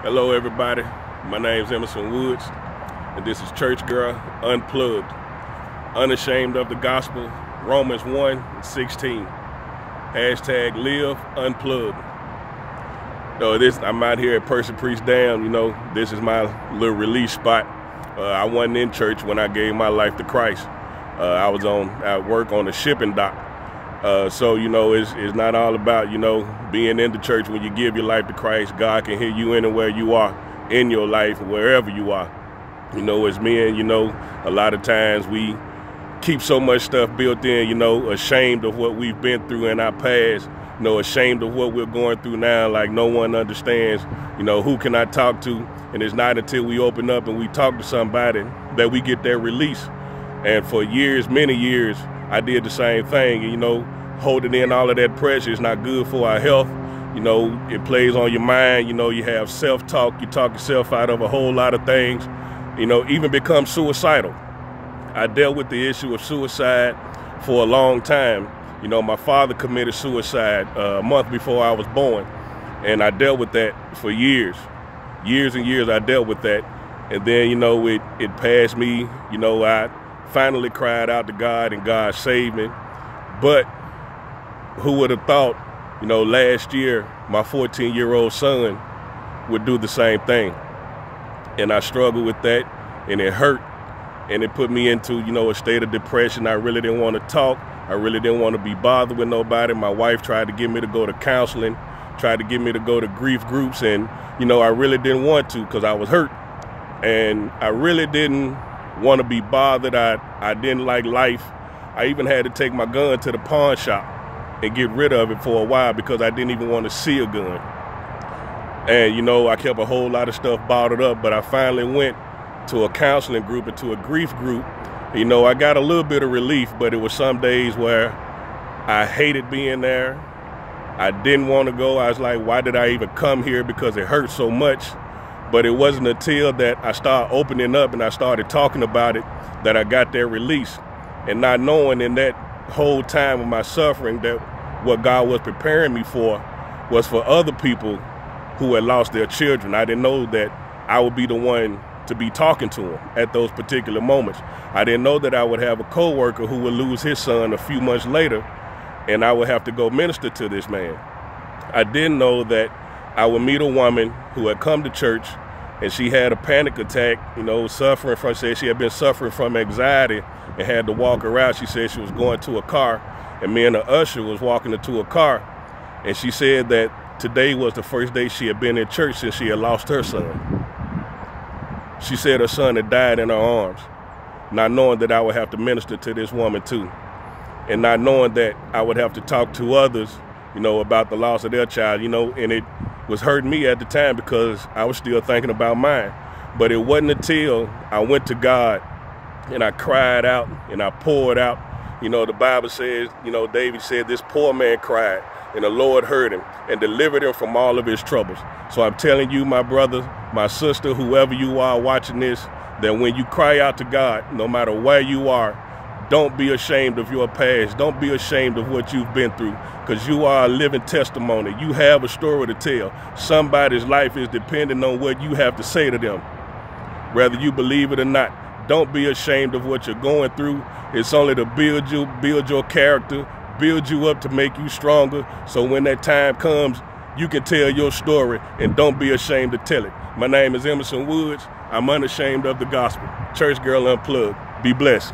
Hello everybody, my name is Emerson Woods, and this is Church Girl Unplugged, Unashamed of the Gospel, Romans 1:16, hashtag live unplugged. I'm out here at Person Priest Dam, this is my little release spot. I wasn't in church when I gave my life to Christ. I was at work on the shipping dock. So it's not all about, being in the church. When you give your life to Christ, God can hear you anywhere you are in your life, wherever you are. As men, a lot of times we keep so much stuff built in, ashamed of what we've been through in our past, ashamed of what we're going through now, like no one understands, who can I talk to? And it's not until we open up and we talk to somebody that we get that release. And for years, many years, I did the same thing, holding in all of that pressure is not good for our health. It plays on your mind. You have self-talk. You talk yourself out of a whole lot of things, even become suicidal. I dealt with the issue of suicide for a long time. My father committed suicide a month before I was born, and I dealt with that for years and years. I dealt with that, and then, it passed me. I finally cried out to God, and God saved me. But who would have thought, last year, my 14-year-old son would do the same thing. And I struggled with that, and it hurt. And it put me into, a state of depression. I really didn't want to talk. I really didn't want to be bothered with nobody. My wife tried to get me to go to counseling, tried to get me to go to grief groups. And, I really didn't want to because I was hurt. And I really didn't want to be bothered. I didn't like life. I even had to take my gun to the pawn shop and get rid of it for a while because I didn't even want to see a gun. And I kept a whole lot of stuff bottled up, but I finally went to a counseling group and to a grief group. I got a little bit of relief, but it was some days where I hated being there. I didn't want to go. I was like, why did I even come here? Because it hurt so much. But it wasn't until that I started opening up and I started talking about it that I got that release. And not knowing in that whole time of my suffering that what God was preparing me for was for other people who had lost their children. I didn't know that I would be the one to be talking to them at those particular moments. I didn't know that I would have a coworker who would lose his son a few months later, and I would have to go minister to this man. I didn't know that I would meet a woman who had come to church and she had a panic attack, said she had been suffering from anxiety and had to walk her out. She said she was going to a car, and me and the usher was walking into a car, and she said that today was the first day she had been in church since she had lost her son. She said her son had died in her arms, not knowing that I would have to minister to this woman too, and not knowing that I would have to talk to others, about the loss of their child, and it was hurting me at the time because I was still thinking about mine. But it wasn't until I went to God and I cried out and I poured out. The Bible says, David said, this poor man cried and the Lord heard him and delivered him from all of his troubles. So I'm telling you, my brother, my sister, whoever you are watching this, that when you cry out to God, no matter where you are, don't be ashamed of your past. Don't be ashamed of what you've been through, because you are a living testimony. You have a story to tell. Somebody's life is dependent on what you have to say to them, whether you believe it or not. Don't be ashamed of what you're going through. It's only to build you, build your character, build you up to make you stronger. So when that time comes, you can tell your story, and don't be ashamed to tell it. My name is Emerson Woods. I'm unashamed of the gospel. Church Girl Unplugged. Be blessed.